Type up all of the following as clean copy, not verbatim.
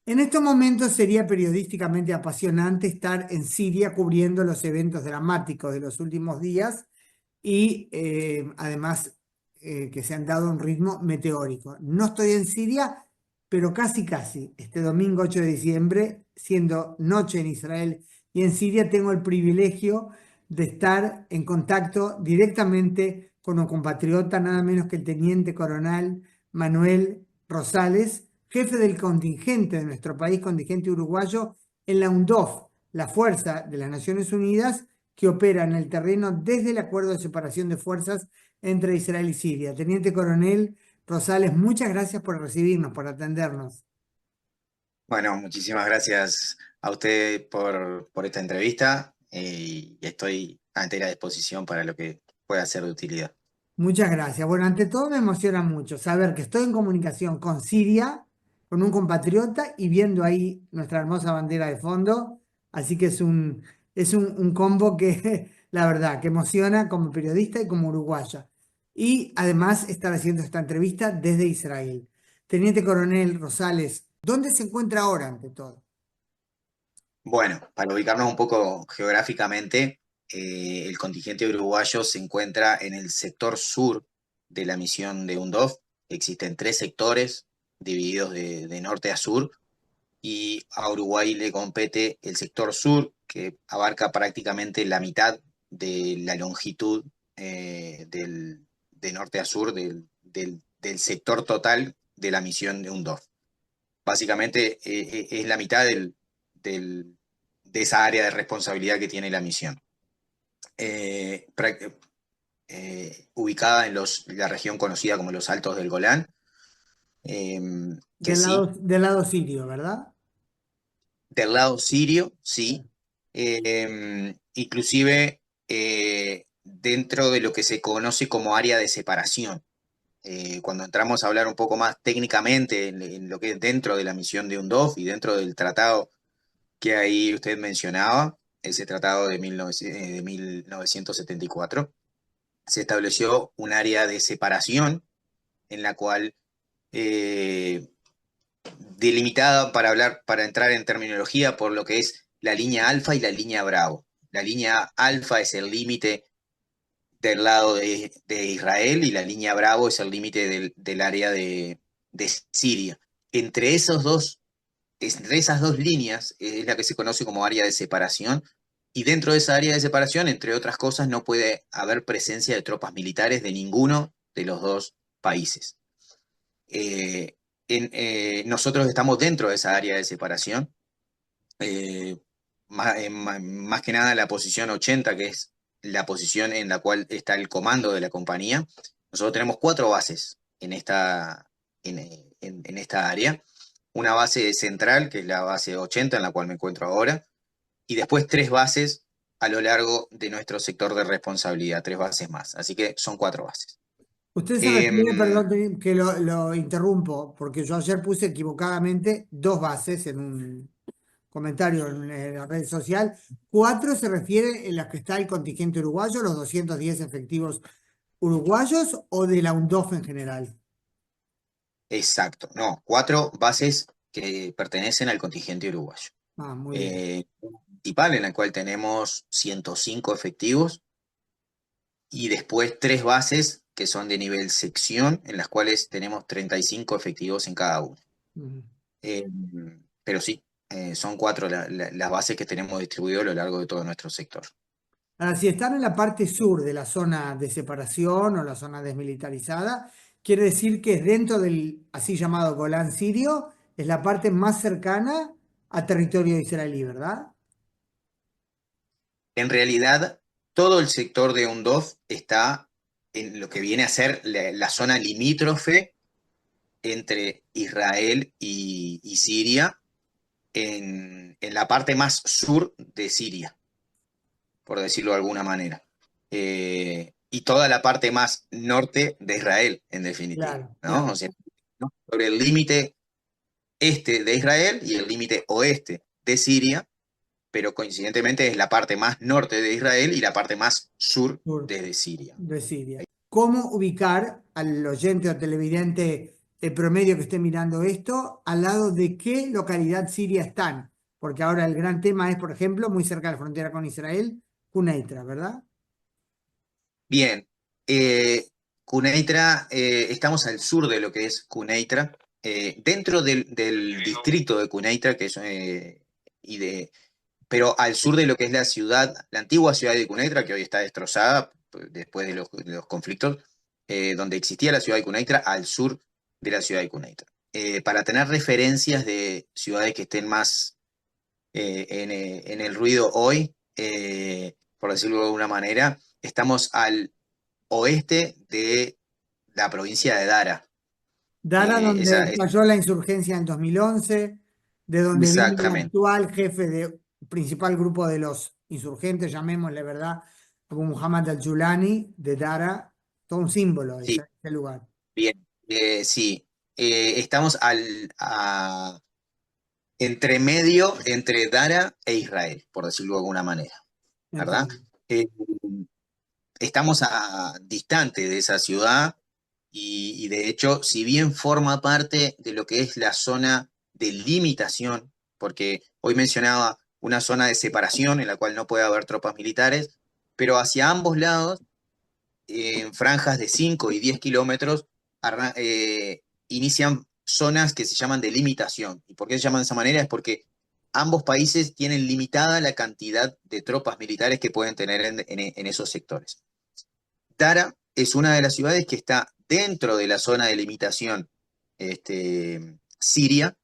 En estos momentos sería periodísticamente apasionante estar en Siria cubriendo los eventos dramáticos de los últimos días y además que se han dado a un ritmo meteórico. No estoy en Siria, pero casi casi. Este domingo 8 de diciembre, siendo noche en Israel y en Siria, tengo el privilegio de estar en contacto directamente con un compatriota, nada menos que el teniente coronel Manuel Rosales, jefe del contingente de nuestro país, contingente uruguayo, en la UNDOF, la Fuerza de las Naciones Unidas, que opera en el terreno desde el acuerdo de separación de fuerzas entre Israel y Siria. Teniente coronel Rosales, muchas gracias por recibirnos, por atendernos. Bueno, muchísimas gracias a usted por esta entrevista y estoy a entera disposición para lo que pueda ser de utilidad. Muchas gracias. Bueno, ante todo me emociona mucho saber que estoy en comunicación con Siria, con un compatriota y viendo ahí nuestra hermosa bandera de fondo. Así que es un combo que la verdad que emociona como periodista y como uruguaya. Y además estar haciendo esta entrevista desde Israel. Teniente Coronel Rosales, ¿dónde se encuentra ahora ante todo? Bueno, para ubicarnos un poco geográficamente, el contingente uruguayo se encuentra en el sector sur de la misión de UNDOF. Existen tres sectores divididos de norte a sur y a Uruguay le compete el sector sur, que abarca prácticamente la mitad de la longitud de norte a sur del sector total de la misión de UNDOF. Básicamente es la mitad del- de esa área de responsabilidad que tiene la misión. Eh, Ubicada en la región conocida como los Altos del Golán, eh, que sí, Del lado sirio, ¿verdad? del lado sirio, sí. Inclusive dentro de lo que se conoce como área de separación. Cuando entramos a hablar un poco más técnicamente en lo que es dentro de la misión de UNDOF y dentro del tratado que ahí usted mencionaba, ese tratado de 1974, se estableció un área de separación en la cual eh, delimitada para hablar, para entrar en terminología por lo que es la línea alfa y la línea bravo. La línea alfa es el límite del lado de Israel y la línea bravo es el límite del área de Siria. Entre esos dos, entre esas dos líneas es la que se conoce como área de separación y dentro de esa área de separación, entre otras cosas, no puede haber presencia de tropas militares de ninguno de los dos países. Eh, Nosotros estamos dentro de esa área de separación, eh, más que nada la posición 80, que es la posición en la cual está el comando de la compañía. Nosotros tenemos cuatro bases en esta área. Una base central, que es la base 80, en la cual me encuentro ahora, y después tres bases a lo largo de nuestro sector de responsabilidad, tres bases más. Así que son cuatro bases. Usted se refiere, Eh, perdón que lo interrumpo, porque yo ayer puse equivocadamente dos bases en un comentario en la red social. Cuatro se refiere en las que está el contingente uruguayo, los 210 efectivos uruguayos o de la UNDOF en general. exacto, no, cuatro bases que pertenecen al contingente uruguayo. Ah, muy bien. Principal en la cual tenemos 105 efectivos y después tres bases que son de nivel sección en las cuales tenemos 35 efectivos en cada una. Ujú. Eh, pero sí, son cuatro las bases que tenemos distribuidas a lo largo de todo nuestro sector. Ahora, si están en la parte sur de la zona de separación o la zona desmilitarizada, quiere decir que es dentro del así llamado Golán sirio, es la parte más cercana a territorio israelí, ¿verdad? En realidad, todo el sector de UNDOF está en lo que viene a ser la zona limítrofe entre Israel y Siria, en la parte más sur de Siria, por decirlo de alguna manera. Y toda la parte más norte de Israel, en definitiva, Claro, ¿no? claro. O sea, ¿no? Sobre el límite este de Israel y el límite oeste de Siria, pero coincidentemente es la parte más norte de Israel y la parte más sur Sur desde Siria. de Siria. ¿Cómo ubicar al oyente o televidente el promedio que esté mirando esto, al lado de qué localidad siria están. Porque ahora el gran tema es, por ejemplo, muy cerca de la frontera con Israel, Quneitra, ¿verdad? Bien, Quneitra, estamos al sur de lo que es Quneitra, dentro del distrito de Quneitra, que es, pero al sur de lo que es la ciudad, la antigua ciudad de Quneitra, que hoy está destrozada después de los conflictos, donde existía la ciudad de Quneitra, al sur de la ciudad de Quneitra. Para tener referencias de ciudades que estén más en el ruido hoy, por decirlo de alguna manera, estamos al oeste de la provincia de Dara. Dara, donde Esa, estalló la insurgencia en 2011, de donde viene el exactamente, actual jefe de principal grupo de los insurgentes, llamémosle, ¿verdad? Abu Muhammad al-Julani, de Dara, todo un símbolo sí, ese lugar. bien, sí. Estamos entre medio entre Dara e Israel, por decirlo de alguna manera, ¿verdad? Entiendo. Eh, Estamos distante de esa ciudad y de hecho, si bien forma parte de lo que es la zona de limitación, porque hoy mencionaba una zona de separación en la cual no puede haber tropas militares, pero hacia ambos lados, en franjas de 5 y 10 kilómetros, inician zonas que se llaman de limitación. ¿Y por qué se llaman de esa manera? Es porque ambos países tienen limitada la cantidad de tropas militares que pueden tener en esos sectores. Tara es una de las ciudades que está dentro de la zona de limitación siria,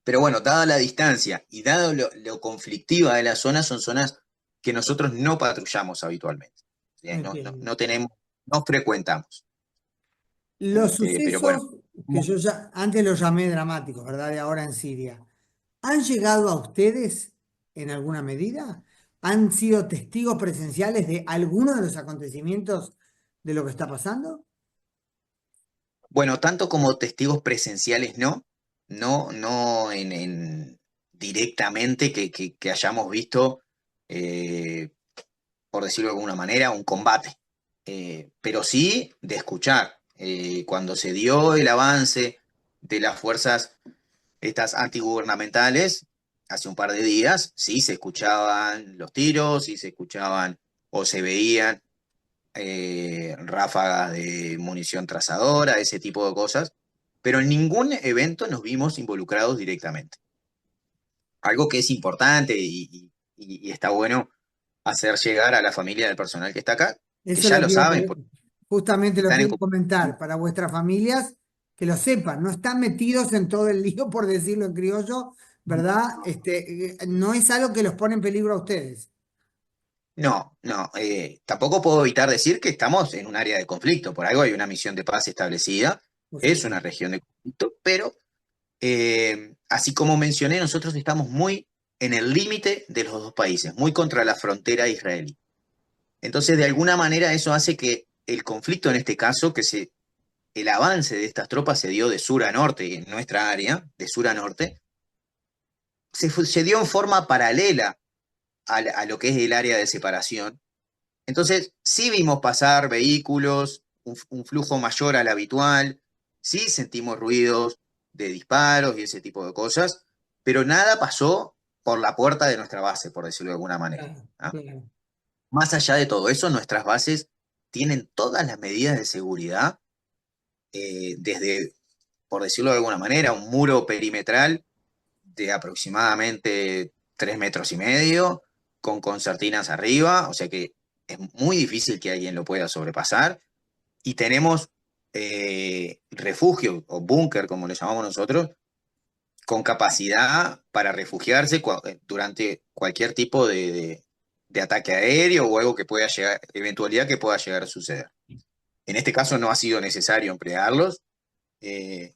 pero bueno, dada la distancia y dado lo conflictiva de la zona, son zonas que nosotros no patrullamos habitualmente. ¿Sí? Entiendo. No tenemos, no frecuentamos. Los Pero bueno, sucesos que yo ya antes los llamé dramáticos, ¿verdad? De ahora en Siria, ¿han llegado a ustedes en alguna medida? ¿Han sido testigos presenciales de alguno de los acontecimientos de lo que está pasando? bueno, tanto como testigos presenciales no directamente que hayamos visto, eh, por decirlo de alguna manera, un combate. Pero sí de escuchar. Cuando se dio el avance de las fuerzas estas antigubernamentales, hace un par de días, sí se escuchaban los tiros, sí se escuchaban o se veían ráfagas de munición trazadora, ese tipo de cosas, pero en ningún evento nos vimos involucrados directamente. Algo que es importante y está bueno hacer llegar a la familia del personal que está acá, que Eso ya lo lo quiero, saben, porque justamente lo están en quiero comentar para vuestras familias, que lo sepan, no están metidos en todo el lío, por decirlo en criollo, ¿verdad? No es algo que los pone en peligro a ustedes. no, tampoco puedo evitar decir que estamos en un área de conflicto, por algo hay una misión de paz establecida, Por es una supuesto. región de conflicto, pero así como mencioné, nosotros estamos muy en el límite de los dos países, muy contra la frontera israelí. Entonces, de alguna manera, eso hace que el conflicto en este caso, el avance de estas tropas se dio de sur a norte, en nuestra área, de sur a norte, se dio en forma paralela a lo que es el área de separación. Entonces, sí vimos pasar vehículos, un flujo mayor al habitual, sí sentimos ruidos de disparos y ese tipo de cosas, pero nada pasó por la puerta de nuestra base, por decirlo de alguna manera. Claro, ¿Ah? claro. Más allá de todo eso, nuestras bases tienen todas las medidas de seguridad, desde, por decirlo de alguna manera, un muro perimetral de aproximadamente 3,5 metros, con concertinas arriba, o sea que es muy difícil que alguien lo pueda sobrepasar. Y tenemos refugio o búnker, como le llamamos nosotros, con capacidad para refugiarse durante cualquier tipo de ataque aéreo o algo que pueda llegar, eventualidad que pueda llegar a suceder. En este caso no ha sido necesario emplearlos, eh,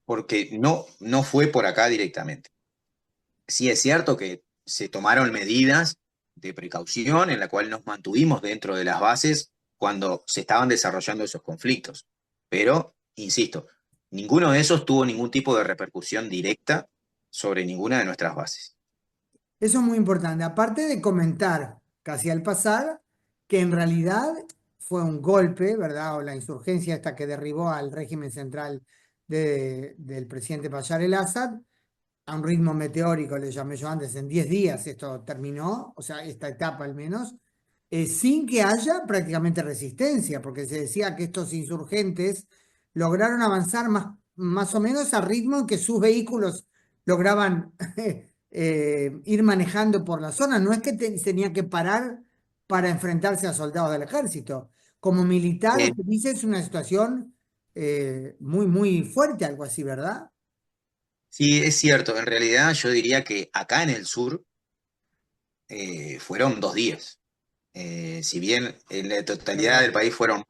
porque no fue por acá directamente. Sí es cierto que se tomaron medidas de precaución en la cual nos mantuvimos dentro de las bases cuando se estaban desarrollando esos conflictos. Pero, insisto, ninguno de esos tuvo ningún tipo de repercusión directa sobre ninguna de nuestras bases. Eso es muy importante. Aparte de comentar casi al pasar, que en realidad fue un golpe, ¿verdad? O la insurgencia esta que derribó al régimen central del presidente Bashar el-Assad a un ritmo meteórico, le llamé yo antes, en 10 días esto terminó, o sea, esta etapa al menos, sin que haya prácticamente resistencia, porque se decía que estos insurgentes lograron avanzar más o menos al ritmo en que sus vehículos lograban ir manejando por la zona. No es que tenía que parar para enfrentarse a soldados del ejército. Como militar, Eh, usted dice, es una situación muy, muy fuerte, algo así, ¿verdad? sí, es cierto. En realidad yo diría que acá en el sur fueron 2 días. Si bien en la totalidad del Perdón. país fueron,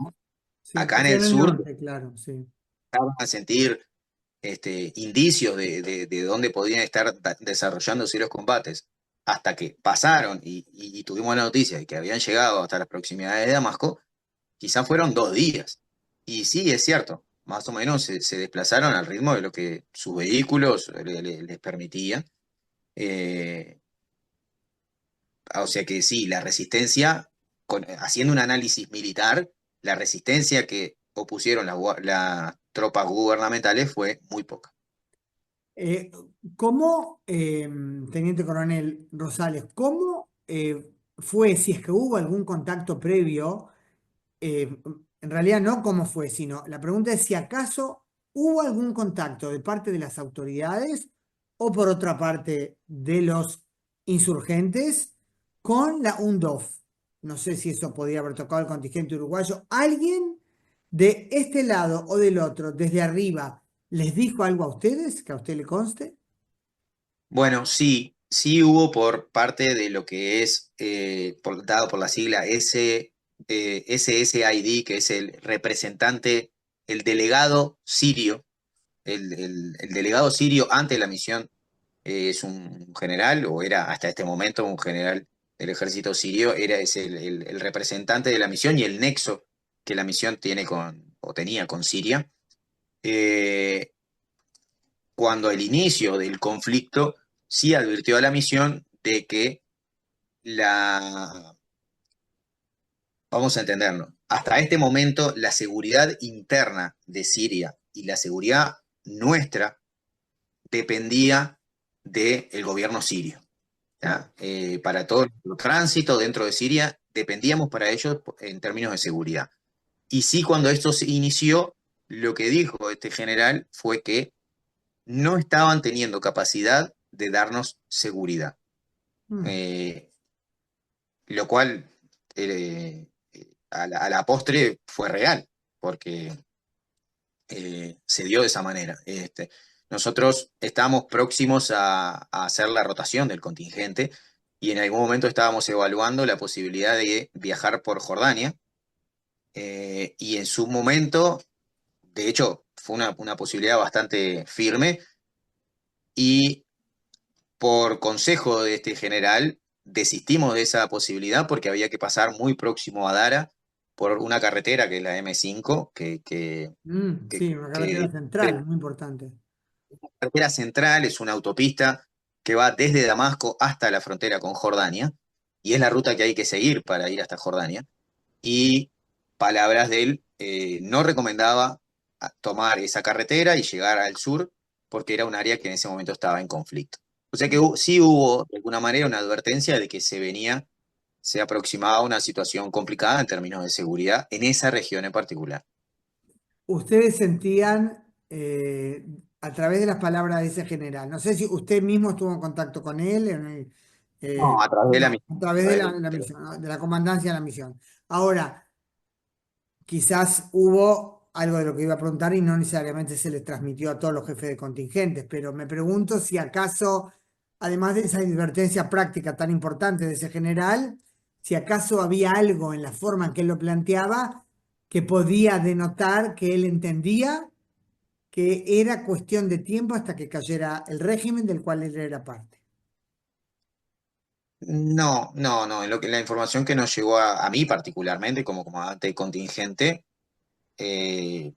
Sí, acá en usted el en el sur norte, claro, sí. empezaban a sentir indicios de dónde podían estar desarrollándose los combates, hasta que pasaron y tuvimos la noticia de que habían llegado hasta las proximidades de Damasco. Quizás fueron 2 días. Y sí, es cierto, más o menos se desplazaron al ritmo de lo que sus vehículos les permitían. Eh, o sea que sí, la resistencia, haciendo un análisis militar, la resistencia que opusieron las tropas gubernamentales fue muy poca. Eh, ¿Cómo, Teniente Coronel Rosales, cómo fue, si es que hubo algún contacto previo? En realidad no cómo fue, sino la pregunta es si acaso hubo algún contacto de parte de las autoridades o por otra parte de los insurgentes con la UNDOF. No sé si eso podría haber tocado el contingente uruguayo. ¿Alguien de este lado o del otro, desde arriba, les dijo algo a ustedes, que a usted le conste? Bueno, sí, sí hubo por parte de lo que es, dado por la sigla SSID, que es el representante, el delegado sirio, el delegado sirio ante la misión es un general, o era hasta este momento un general del ejército sirio, es el representante de la misión y el nexo que la misión tiene o tenía con Siria. Eh, Cuando al inicio del conflicto sí advirtió a la misión de que la, vamos a entenderlo, hasta este momento la seguridad interna de Siria y la seguridad nuestra dependía del gobierno sirio. ¿Ya? Para todo el tránsito dentro de Siria dependíamos para ellos en términos de seguridad. Y sí, cuando esto se inició, lo que dijo este general fue que no estaban teniendo capacidad de darnos seguridad. Mm. Eh, lo cual a la postre fue real, porque se dio de esa manera. Nosotros estábamos próximos a hacer la rotación del contingente y en algún momento estábamos evaluando la posibilidad de viajar por Jordania y en su momento, de hecho, fue una posibilidad bastante firme y por consejo de este general desistimos de esa posibilidad porque había que pasar muy próximo a Dara por una carretera que es la M5, Sí, una carretera que central, muy importante. carretera central, es una autopista que va desde Damasco hasta la frontera con Jordania, y es la ruta que hay que seguir para ir hasta Jordania. Y palabras de él, no recomendaba tomar esa carretera y llegar al sur, porque era un área que en ese momento estaba en conflicto. O sea que sí hubo, de alguna manera, una advertencia de que se aproximaba una situación complicada en términos de seguridad en esa región en particular. Ustedes sentían a través de las palabras de ese general, no sé si usted mismo estuvo en contacto con él, No, a través de la no, misma. a través de la misión, ¿no? De la comandancia de la misión. Ahora, quizás hubo algo de lo que iba a preguntar y no necesariamente se les transmitió a todos los jefes de contingentes, pero me pregunto si acaso, además de esa advertencia práctica tan importante de ese general, si acaso había algo en la forma en que él lo planteaba que podía denotar que él entendía que era cuestión de tiempo hasta que cayera el régimen del cual él era parte. No, no, no. En lo que la información que nos llegó a mí particularmente como comandante contingente, eh,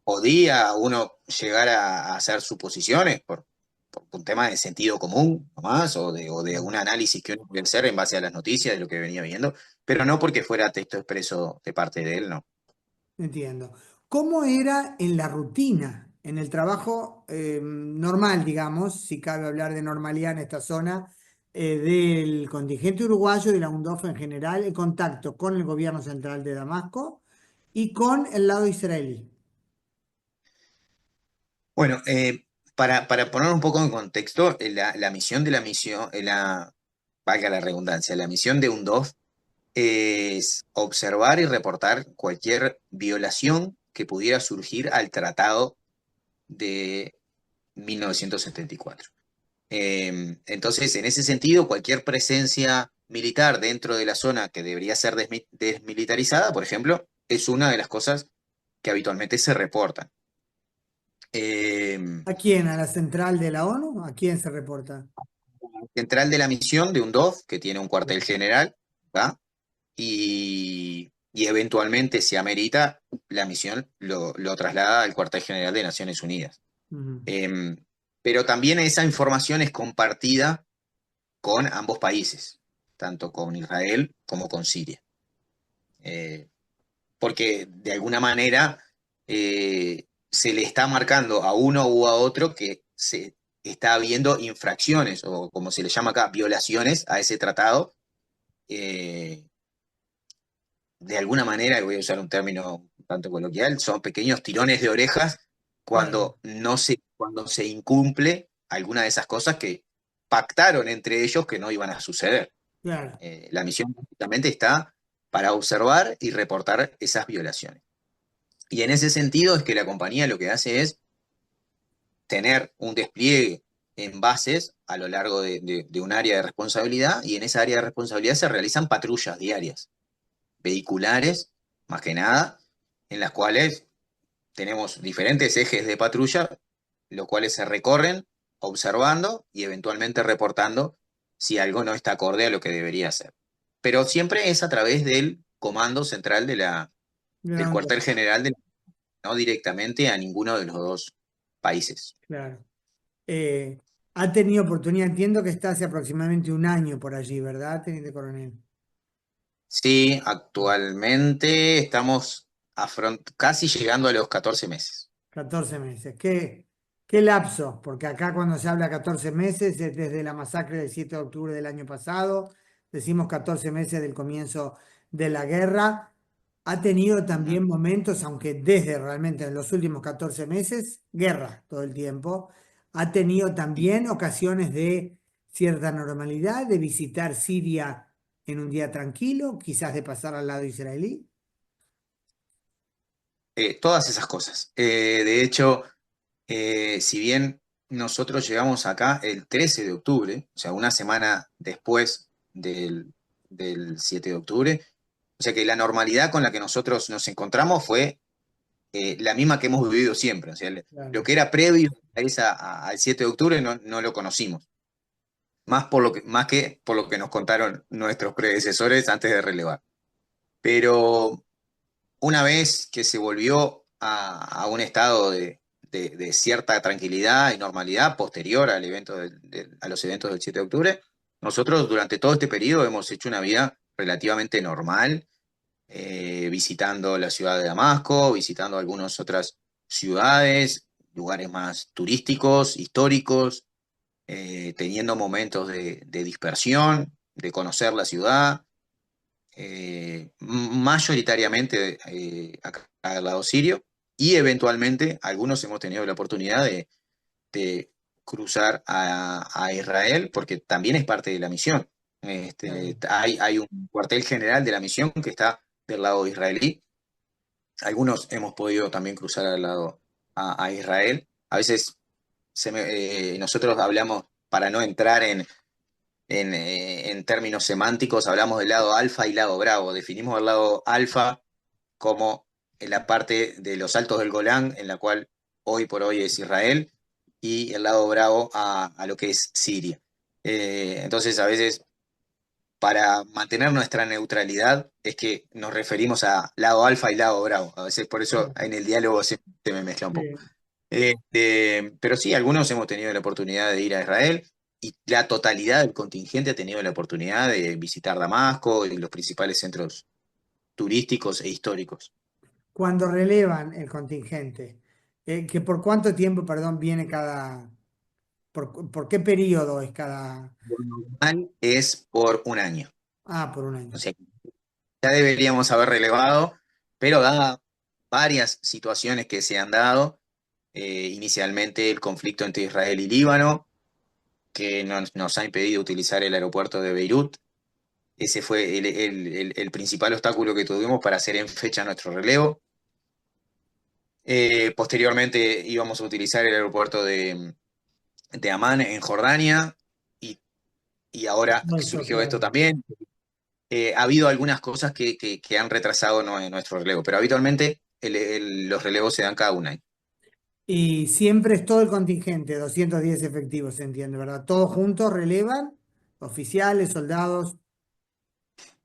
podía uno llegar a hacer suposiciones, un tema de sentido común, nomás, o de un análisis que uno puede hacer en base a las noticias de lo que venía viendo, pero no porque fuera texto expreso de parte de él, no. Entiendo. ¿Cómo era en la rutina, en el trabajo normal, digamos, si cabe hablar de normalidad en esta zona, del contingente uruguayo y de la UNDOF en general, el contacto con el gobierno central de Damasco y con el lado israelí? Bueno, para poner un poco en contexto, la misión de la misión, valga la redundancia, la misión de UNDOF es observar y reportar cualquier violación que pudiera surgir al Tratado de 1974. Entonces, en ese sentido, cualquier presencia militar dentro de la zona que debería ser desmilitarizada, por ejemplo, es una de las cosas que habitualmente se reportan. ¿A quién? ¿A la central de la ONU? ¿A quién se reporta? Central de la misión de UNDOF, que tiene un cuartel general, ¿va? Y eventualmente, si amerita, la misión lo traslada al cuartel general de Naciones Unidas. Ujú. Eh, pero también esa información es compartida con ambos países, tanto con Israel como con Siria. Eh, Porque de alguna manera se le está marcando a uno u a otro que se está habiendo infracciones, o como se le llama acá, violaciones a ese tratado. Eh, de alguna manera, y voy a usar un término un tanto coloquial, son pequeños tirones de orejas Claro, cuando se incumple alguna de esas cosas que pactaron entre ellos que no iban a suceder. claro. La misión justamente está para observar y reportar esas violaciones. Y en ese sentido es que la compañía lo que hace es tener un despliegue en bases a lo largo de un área de responsabilidad, y en esa área de responsabilidad se realizan patrullas diarias, vehiculares, más que nada, en las cuales tenemos diferentes ejes de patrulla, los cuales se recorren observando y eventualmente reportando si algo no está acorde a lo que debería ser. Pero siempre es a través del comando central del Ground cuartel Zero, general, no directamente a ninguno de los dos países. claro. Eh, ha tenido oportunidad, entiendo que está hace aproximadamente un año por allí, ¿verdad, teniente coronel? Sí, actualmente estamos casi llegando a los 14 meses. 14 meses. ¿Qué lapso? Porque acá cuando se habla 14 meses es desde la masacre del 7 de octubre del año pasado, decimos 14 meses del comienzo de la guerra. Ha tenido Ujú. también momentos, aunque desde realmente en los últimos 14 meses, guerra todo el tiempo. Ha tenido también ocasiones de cierta normalidad, de visitar Siria en un día tranquilo, quizás de pasar al lado israelí. Todas esas cosas. De hecho, si bien nosotros llegamos acá el 13 de octubre, o sea, una semana después del 7 de octubre, o sea que la normalidad con la que nosotros nos encontramos fue la misma que hemos vivido siempre. O sea, lo Claro, que era previo al 7 de octubre no lo conocimos, más que por lo que nos contaron nuestros predecesores antes de relevar. Pero una vez que se volvió a un estado de cierta tranquilidad y normalidad posterior al evento a los eventos del 7 de octubre, nosotros durante todo este periodo hemos hecho una vida relativamente normal, visitando la ciudad de Damasco, visitando algunas otras ciudades, lugares más turísticos, históricos, teniendo momentos de dispersión, de conocer la ciudad, mayoritariamente acá al lado sirio, y eventualmente algunos hemos tenido la oportunidad de cruzar a Israel, porque también es parte de la misión. claro. Hay un cuartel general de la misión que está del lado israelí. Algunos hemos podido también cruzar al lado a Israel. A veces nosotros hablamos, para no entrar en términos semánticos, hablamos del lado alfa y lado bravo. Definimos el lado alfa como en la parte de los Altos del Golán, en la cual hoy por hoy es Israel, y el lado bravo a lo que es Siria. Entonces, a veces, para mantener nuestra neutralidad, es que nos referimos a lado alfa y lado bravo. A veces por eso en el diálogo se me mezcla un poco. Sí. Pero sí, algunos hemos tenido la oportunidad de ir a Israel y la totalidad del contingente ha tenido la oportunidad de visitar Damasco y los principales centros turísticos e históricos. Cuando relevan el contingente, que por cuánto tiempo, perdón, viene por qué periodo es cada, Lo normal es por un año. por un O año. sea, ya deberíamos haber relevado, pero dada varias situaciones que se han dado, inicialmente el conflicto entre Israel y Líbano, que nos ha impedido utilizar el aeropuerto de Beirut. Ese fue el principal obstáculo que tuvimos para hacer en fecha nuestro relevo. Posteriormente íbamos a utilizar el aeropuerto de Amán en Jordania y, y ahora No, eso, surgió esto claro. también. Ha habido algunas cosas que han retrasado nuestro relevo, pero habitualmente los relevos se dan cada un año. Y siempre es todo el contingente, 210 efectivos, se entiende, ¿verdad? Todos juntos relevan, oficiales, soldados.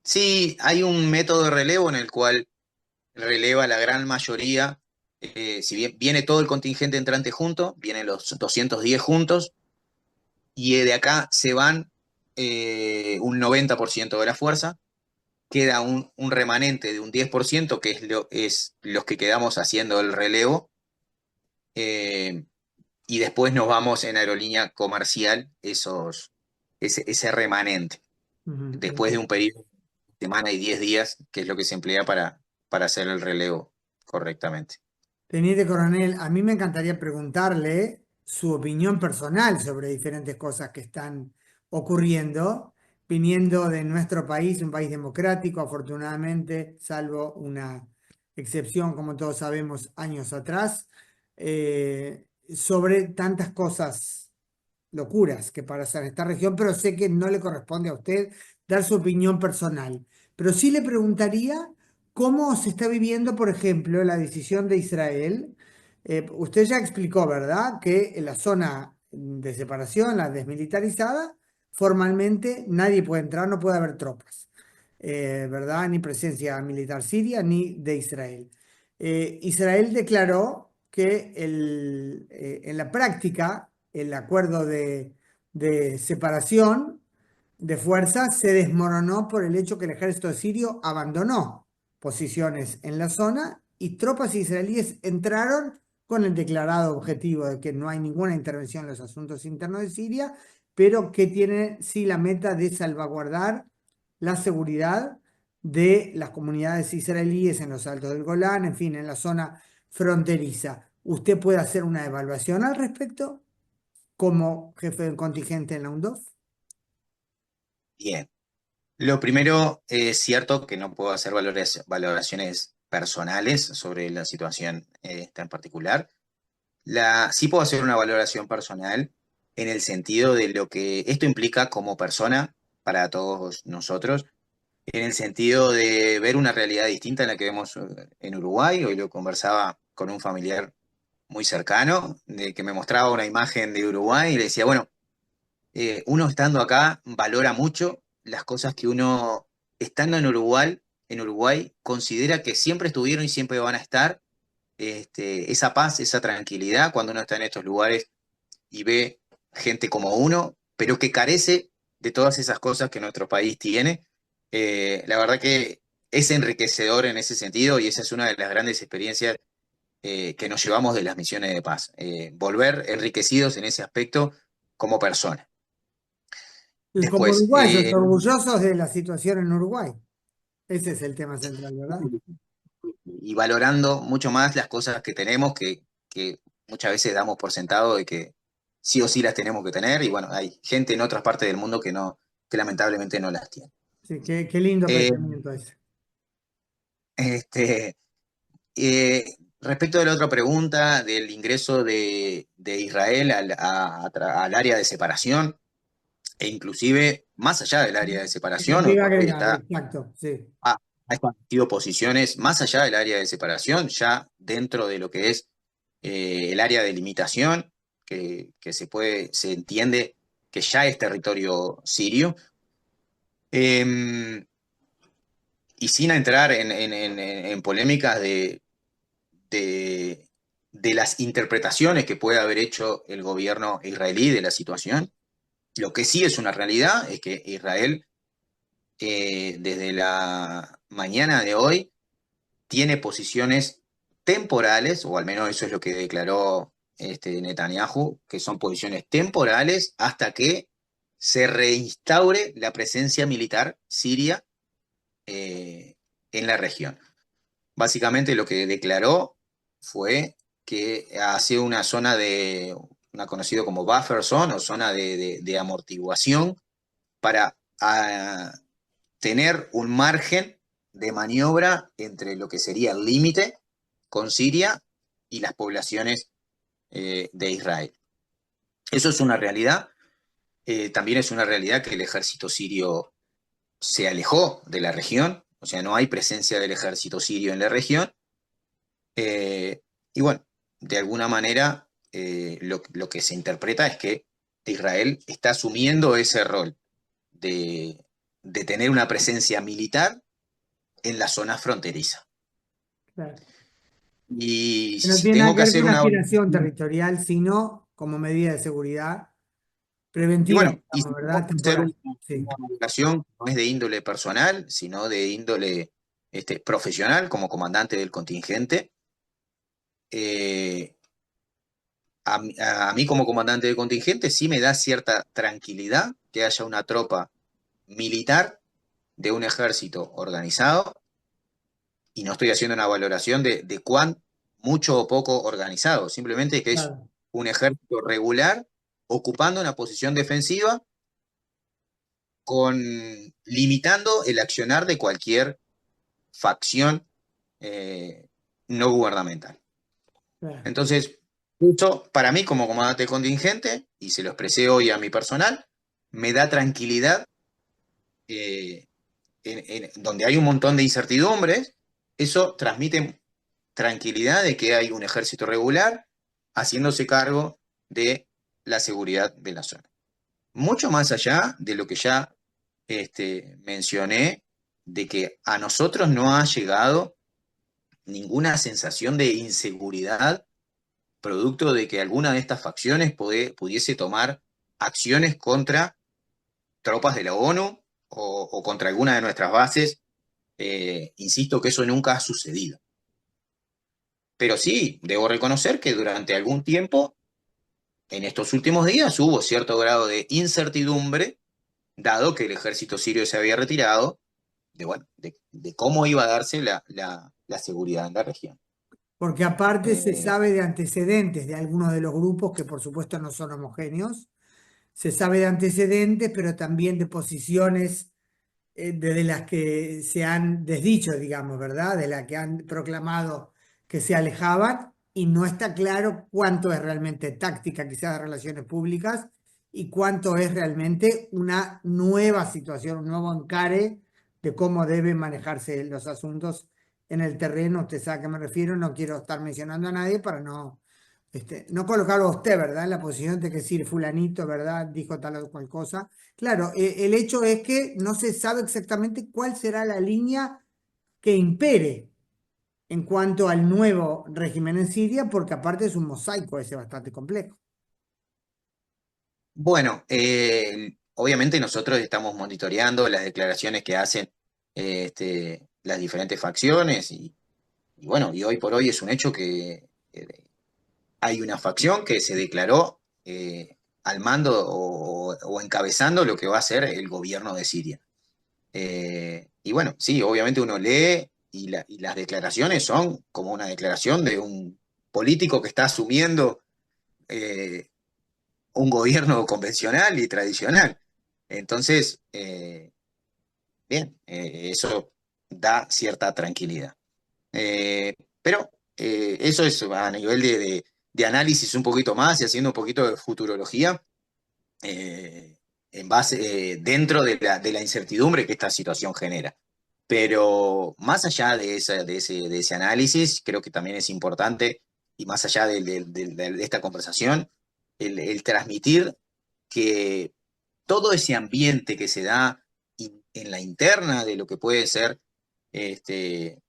Sí, hay un método de relevo en el cual releva la gran mayoría, si bien viene todo el contingente entrante junto, vienen los 210 juntos, y de acá se van un 90% de la fuerza, queda un remanente de un 10% que es los que quedamos haciendo el relevo, eh, y después nos vamos en aerolínea comercial ese remanente, Ujú, después de un periodo de semana y 10 días, que es lo que se emplea para hacer el relevo correctamente. Teniente coronel, a mí me encantaría preguntarle su opinión personal sobre diferentes cosas que están ocurriendo, viniendo de nuestro país, un país democrático, afortunadamente, salvo una excepción, como todos sabemos, años atrás, sobre tantas cosas locuras que pasan en esta región, pero sé que no le corresponde a usted dar su opinión personal. Pero sí le preguntaría cómo se está viviendo, por ejemplo, la decisión de Israel. Usted ya explicó, ¿verdad?, que en la zona de separación, la desmilitarizada, formalmente nadie puede entrar, no puede haber tropas, ¿verdad? Ni presencia militar siria ni de Israel. Israel declaró que en la práctica el acuerdo de separación de fuerzas se desmoronó por el hecho que el ejército sirio abandonó posiciones en la zona y tropas israelíes entraron con el declarado objetivo de que no hay ninguna intervención en los asuntos internos de Siria, pero que tiene sí la meta de salvaguardar la seguridad de las comunidades israelíes en los Altos del Golán, en fin, en la zona fronteriza. ¿Usted puede hacer una evaluación al respecto como jefe del contingente en la UNDOF? Bien. Lo primero es cierto que no puedo hacer valoraciones personales sobre la situación esta en particular. Sí puedo hacer una valoración personal en el sentido de lo que esto implica como persona para todos nosotros, en el sentido de ver una realidad distinta en la que vemos en Uruguay. Hoy lo conversaba con un familiar muy cercano, de que me mostraba una imagen de Uruguay y le decía, bueno, uno estando acá valora mucho las cosas que uno, estando en Uruguay, considera que siempre estuvieron y siempre van a estar. Esa paz, esa tranquilidad cuando uno está en estos lugares y ve gente como uno, pero que carece de todas esas cosas que nuestro país tiene. La verdad que es enriquecedor en ese sentido y esa es una de las grandes experiencias que nos llevamos de las misiones de paz. Volver enriquecidos en ese aspecto como persona. Y como Después, uruguayos, orgullosos de la situación en Uruguay. Ese es el tema central, ¿verdad? y valorando mucho más las cosas que tenemos, que muchas veces damos por sentado de que sí o sí las tenemos que tener, y bueno, hay gente en otras partes del mundo que lamentablemente no las tiene. Sí, qué lindo Eh, pensamiento ese. este, Respecto de la otra pregunta del ingreso de Israel al área de separación, e inclusive más allá del área de Eso separación, te iba a hoy agregar, exacto, sí. ha establecido posiciones más allá del área de separación, ya dentro de lo que es el área de limitación, que se entiende que ya es territorio sirio. Eh, y sin entrar en polémicas de de las interpretaciones que puede haber hecho el gobierno israelí de la situación. Lo que sí es una realidad es que Israel, desde la mañana de hoy, tiene posiciones temporales, o al menos eso es lo que declaró Netanyahu, que son posiciones temporales hasta que se reinstaure la presencia militar siria en la región. Básicamente lo que declaró fue que hace una zona de, una conocido como buffer zone o zona de amortiguación para tener un margen de maniobra entre lo que sería el límite con Siria y las poblaciones de Israel. Eso es una realidad. También es una realidad que el ejército sirio se alejó de la región, o sea, no hay presencia del ejército sirio en la región. Eh, y bueno, de alguna manera lo que se interpreta es que Israel está asumiendo ese rol de tener una presencia militar en la zona fronteriza. Claro. Y Que no si tiene nada tengo que que ver con hacer una una aspiración valoración, territorial, sino como medida de seguridad y preventiva, bueno, y digamos, si tengo ¿verdad? que hacer Temporal. Sí, una valoración no es de índole personal, sino de índole profesional como comandante del contingente, eh, a mí como comandante del contingente sí me da cierta tranquilidad que haya una tropa militar de un ejército organizado, y no estoy haciendo una valoración de cuán mucho o poco organizado, simplemente que es claro. un ejército regular ocupando una posición defensiva con limitando el accionar de cualquier facción eh, no gubernamental. Claro. Entonces, esto para mí como comandante contingente, y se lo expresé hoy a mi personal, me da tranquilidad donde hay un montón de incertidumbres, eso transmite tranquilidad de que hay un ejército regular haciéndose cargo de la seguridad de la zona. Mucho más allá de lo que ya mencioné, de que a nosotros no ha llegado ninguna sensación de inseguridad producto de que alguna de estas facciones pudiese tomar acciones contra tropas de la ONU o contra alguna de nuestras bases. Insisto que eso nunca ha sucedido. Pero sí, debo reconocer que durante algún tiempo, en estos últimos días, hubo cierto grado de incertidumbre, dado que el ejército sirio se había retirado, bueno, de cómo iba a darse la seguridad en la región. Porque aparte se Eh, sabe de antecedentes de algunos de los grupos que por supuesto no son homogéneos. Se sabe de antecedentes, pero también de posiciones desde las que se han desdicho, digamos, ¿verdad? De las que han proclamado que se alejaban y no está claro cuánto es realmente táctica quizás de relaciones públicas y cuánto es realmente una nueva situación, un nuevo encare de cómo deben manejarse los asuntos en el terreno. Usted sabe a qué me refiero, no quiero estar mencionando a nadie para no colocarlo a usted, ¿verdad? En la posición de que decir fulanito, ¿verdad? Dijo tal o cual cosa. Claro, el hecho es que no se sabe exactamente cuál será la línea que impere en cuanto al nuevo régimen en Siria, porque aparte es un mosaico ese bastante complejo. bueno, obviamente nosotros estamos monitoreando las declaraciones que hacen las diferentes facciones y bueno, y hoy por hoy es un hecho que hay una facción que se declaró al mando o encabezando lo que va a ser el gobierno de Siria. Y bueno, sí, obviamente uno lee y las declaraciones son como una declaración de un político que está asumiendo eh, un gobierno convencional y tradicional. Entonces, bien, eso da cierta tranquilidad. Pero eso es a nivel de análisis un poquito más y haciendo un poquito de futurología en base, dentro de la incertidumbre que esta situación genera. Pero más allá de ese análisis, creo que también es importante, y más allá de esta conversación, el transmitir que todo ese ambiente que se da en la interna de lo que puede ser este,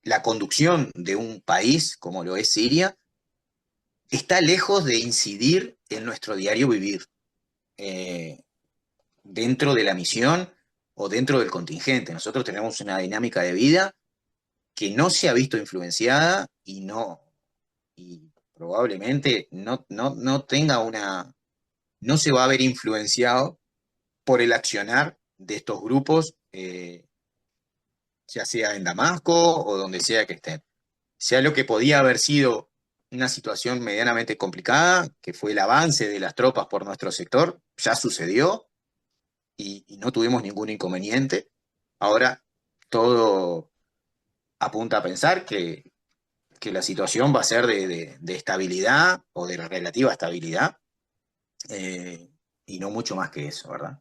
la conducción de un país como lo es Siria está lejos de incidir en nuestro diario vivir, eh, dentro de la misión o dentro del contingente. Nosotros tenemos una dinámica de vida que no se ha visto influenciada y probablemente no tenga no se va a ver influenciado por el accionar de estos grupos, ya sea en Damasco o donde sea que estén. Sea lo que podía haber sido una situación medianamente complicada, que fue el avance de las tropas por nuestro sector, ya sucedió y no tuvimos ningún inconveniente. Ahora todo apunta a pensar que la situación va a ser de estabilidad o de relativa estabilidad, y no mucho más que eso, ¿verdad?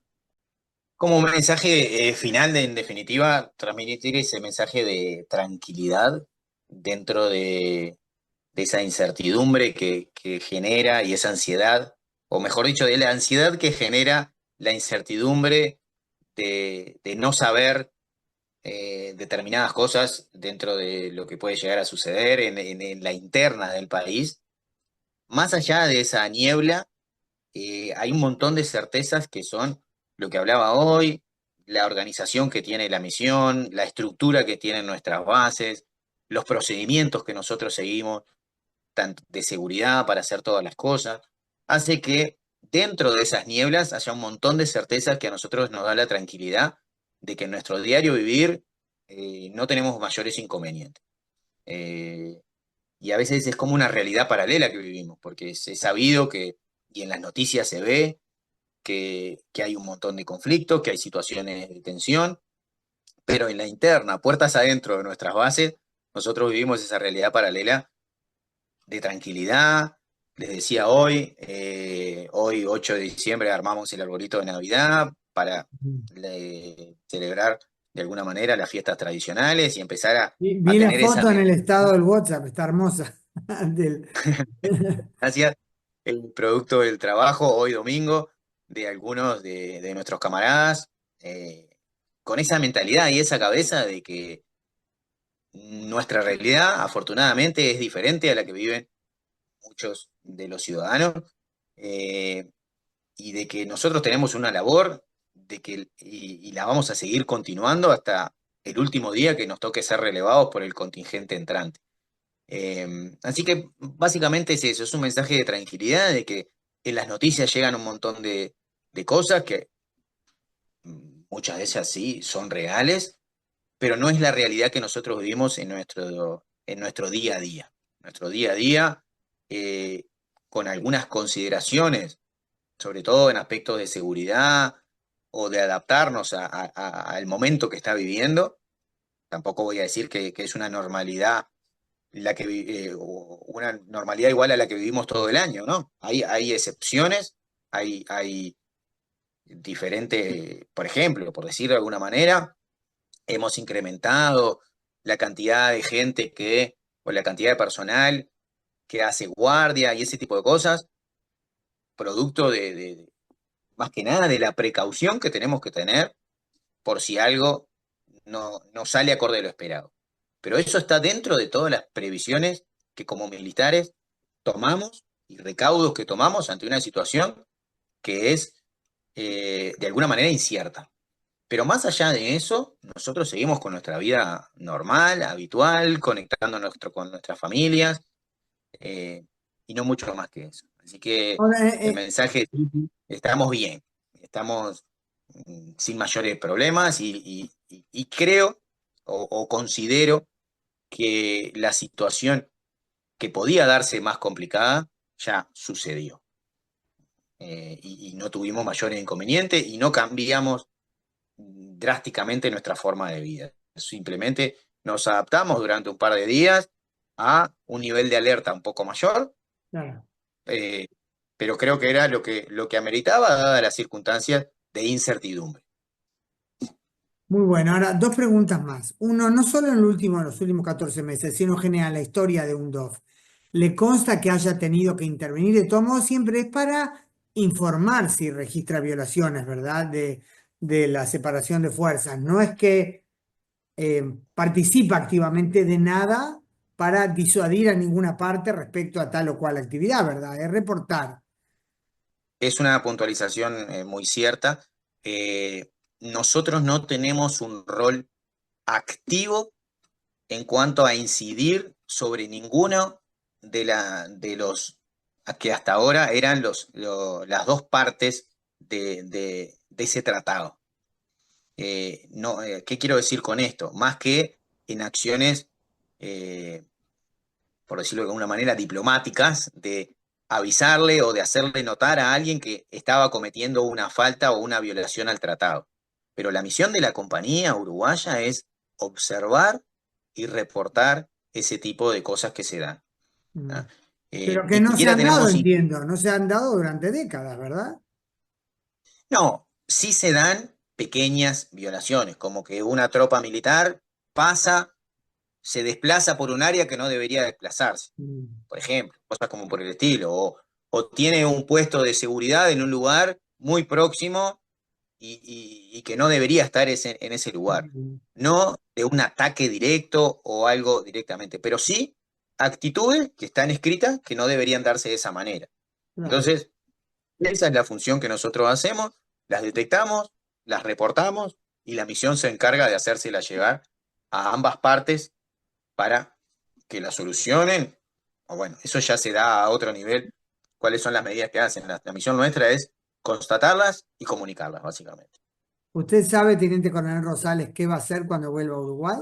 Como mensaje final, en definitiva, transmitir ese mensaje de tranquilidad dentro de esa incertidumbre que genera y esa ansiedad, o mejor dicho, de la ansiedad que genera la incertidumbre de no saber, determinadas cosas dentro de lo que puede llegar a suceder en la interna del país. Más allá de esa niebla, hay un montón de certezas que son lo que hablaba hoy, la organización que tiene la misión, la estructura que tienen nuestras bases, los procedimientos que nosotros seguimos, tanto de seguridad para hacer todas las cosas, hace que dentro de esas nieblas haya un montón de certezas que a nosotros nos da la tranquilidad de que en nuestro diario vivir, no tenemos mayores inconvenientes. Eh, y a veces es como una realidad paralela que vivimos, porque es sabido que, y en las noticias se ve, que hay un montón de conflictos, que hay situaciones de tensión, pero en la interna, puertas adentro de nuestras bases, nosotros vivimos esa realidad paralela de tranquilidad. Les decía hoy, hoy 8 de diciembre armamos el arbolito de Navidad para celebrar de alguna manera las fiestas tradicionales y empezar a Vi la tener esa foto en el estado del WhatsApp, está hermosa. Del- gracias, el producto del trabajo hoy domingo de algunos de nuestros camaradas, eh, con esa mentalidad y esa cabeza de que nuestra realidad afortunadamente es diferente a la que viven muchos de los ciudadanos, eh, y de que nosotros tenemos una labor y la vamos a seguir continuando hasta el último día que nos toque ser relevados por el contingente entrante. Así que básicamente es eso, es un mensaje de tranquilidad, de que en las noticias llegan un montón de cosas que, muchas de ellas sí son reales, pero no es la realidad que nosotros vivimos en nuestro día a día. Nuestro día a día, eh, con algunas consideraciones, sobre todo en aspectos de seguridad o de adaptarnos al momento que está viviendo. Tampoco voy a decir que es una normalidad una normalidad igual a la que vivimos todo el año, ¿no? Hay excepciones, hay diferentes, por ejemplo, por decirlo de alguna manera, hemos incrementado la cantidad de gente o la cantidad de personal que hace guardia y ese tipo de cosas, producto más que nada de la precaución que tenemos que tener por si algo no sale acorde a lo esperado. Pero eso está dentro de todas las previsiones que como militares tomamos y recaudos que tomamos ante una situación que es, de alguna manera incierta. Pero más allá de eso, nosotros seguimos con nuestra vida normal, habitual, conectándonos con nuestras familias, eh, y no mucho más que eso. Así que Ahora, el mensaje es, estamos bien, estamos, sin mayores problemas y creo o considero que la situación que podía darse más complicada ya sucedió. Y no tuvimos mayores inconvenientes y no cambiamos drásticamente nuestra forma de vida. Simplemente nos adaptamos durante un par de días a un nivel de alerta un poco mayor, claro. eh, pero creo que era lo que ameritaba dadas las circunstancias de incertidumbre. Muy bueno. Ahora, dos preguntas más. Uno, no solo en los últimos 14 meses, sino en general la historia de un DOF. ¿Le consta que haya tenido que intervenir? De todo modo, siempre es para informar si registra violaciones, ¿verdad? De la separación de fuerzas. No es que participa activamente de nada para disuadir a ninguna parte respecto a tal o cual actividad, ¿verdad? Es reportar. Es una puntualización muy cierta. Nosotros no tenemos un rol activo en cuanto a incidir sobre ninguno de los que hasta ahora eran las dos partes de ese tratado. No, ¿qué quiero decir con esto? Más que en acciones, eh, por decirlo de alguna manera, diplomáticas, de avisarle o de hacerle notar a alguien que estaba cometiendo una falta o una violación al tratado. Pero la misión de la compañía uruguaya es observar y reportar ese tipo de cosas que se dan. Mm. ¿Ah? Pero que Ni no se siquiera han dado, tenemos... entiendo, no se han dado durante décadas, ¿verdad? No, sí se dan pequeñas violaciones, como que una tropa militar pasa, se desplaza por un área que no debería desplazarse, Mm. por ejemplo, cosas como por el estilo, o tiene un puesto de seguridad en un lugar muy próximo y que no debería estar en ese lugar. Mm. No de un ataque directo o algo directamente, pero sí actitudes que están escritas que no deberían darse de esa manera. Claro. Entonces, esa es la función que nosotros hacemos, las detectamos, las reportamos y la misión se encarga de hacérsela llegar a ambas partes para que la solucionen. O bueno, eso ya se da a otro nivel, cuáles son las medidas que hacen. La misión nuestra es constatarlas y comunicarlas, básicamente. ¿Usted sabe, Teniente Coronel Rosales, qué va a hacer cuando vuelva a Uruguay?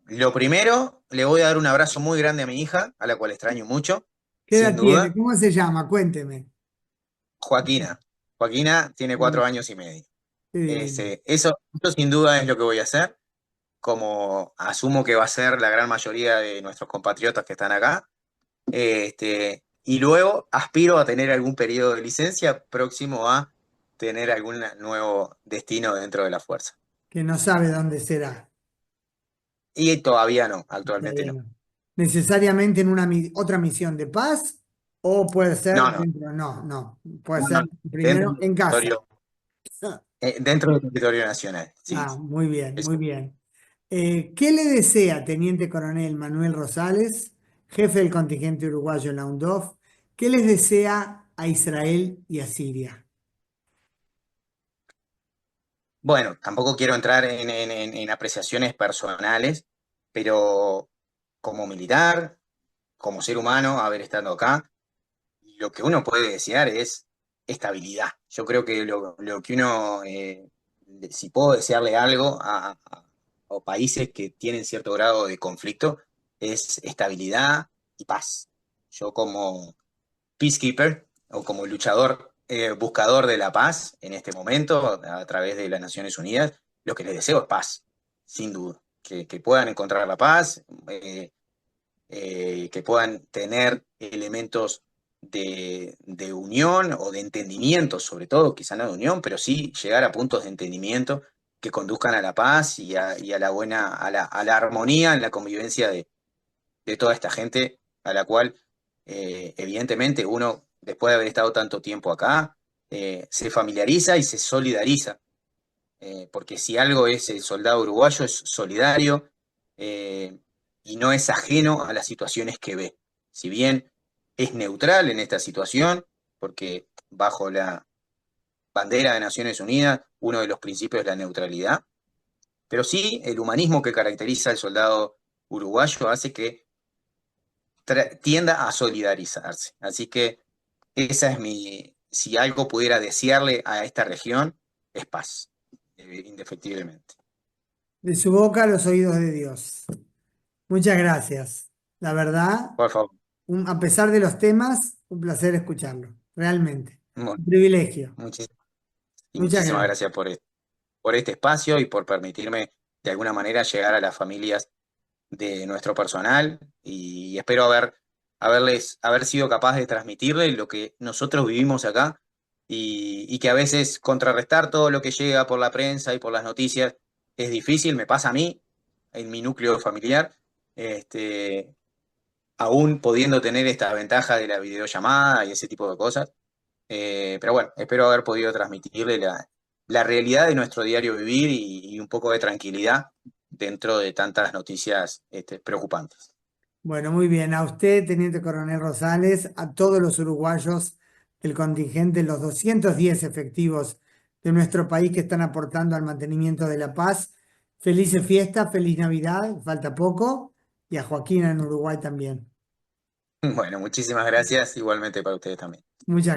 Lo primero, le voy a dar un abrazo muy grande a mi hija, a la cual extraño mucho, ¿Qué sin edad tiene? duda. ¿Cómo se llama? Cuénteme. Joaquina. Joaquina tiene 4 años y medio. Qué divino. Eso sin duda es lo que voy a hacer, como asumo que va a ser la gran mayoría de nuestros compatriotas que están acá. Y luego aspiro a tener algún periodo de licencia próximo a tener algún nuevo destino dentro de la fuerza. Que no sabe dónde será. Y todavía no, actualmente Todavía no. no. ¿Necesariamente en una otra misión de paz? ¿O puede ser No, no, dentro? No, no. Puede no, ser no. Dentro primero del en casa. territorio, dentro del territorio nacional, sí. Ah, muy bien, muy Eso. bien. ¿Qué le desea, Teniente Coronel Manuel Rosales, jefe del contingente uruguayo en la UNDOF? ¿Qué les desea a Israel y a Siria? Bueno, tampoco quiero entrar en apreciaciones personales, pero como militar, como ser humano, haber estado acá, lo que uno puede desear es estabilidad. Yo creo que lo que uno, si puedo desearle algo a países que tienen cierto grado de conflicto, es estabilidad y paz. Yo como peacekeeper o como luchador, buscador de la paz en este momento, a través de las Naciones Unidas, lo que les deseo es paz, sin duda. Que puedan encontrar la paz, que puedan tener elementos de unión o de entendimiento, sobre todo, quizá no de unión, pero sí llegar a puntos de entendimiento que conduzcan a la paz y a la buena, a la armonía en la convivencia de toda esta gente a la cual, evidentemente, uno, después de haber estado tanto tiempo acá, se familiariza y se solidariza, porque si algo es el soldado uruguayo, es solidario, eh, y no es ajeno a las situaciones que ve. Si bien es neutral en esta situación, porque bajo la bandera de Naciones Unidas, uno de los principios es la neutralidad, pero sí el humanismo que caracteriza al soldado uruguayo hace que tienda a solidarizarse. Así que esa es si algo pudiera desearle a esta región, es paz, indefectiblemente. De su boca a los oídos de Dios. Muchas gracias. La verdad, Por favor. a pesar de los temas, un placer escucharlo. Realmente. Mu- Un privilegio. muchis- y Muchas muchísimas gracias. gracias por este espacio y por permitirme de alguna manera llegar a las familias de nuestro personal y espero haber sido capaz de transmitirles lo que nosotros vivimos acá y que a veces contrarrestar todo lo que llega por la prensa y por las noticias es difícil, me pasa a mí en mi núcleo familiar, este, aún pudiendo tener esta ventaja de la videollamada y ese tipo de cosas. Pero bueno, espero haber podido transmitirle la realidad de nuestro diario vivir y un poco de tranquilidad dentro de tantas noticias preocupantes. Bueno, muy bien. A usted, Teniente Coronel Rosales, a todos los uruguayos del contingente, los 210 efectivos de nuestro país que están aportando al mantenimiento de la paz. Felices fiestas, feliz Navidad, falta poco, y a Joaquín en Uruguay también. Bueno, muchísimas gracias, igualmente para ustedes también. Muchas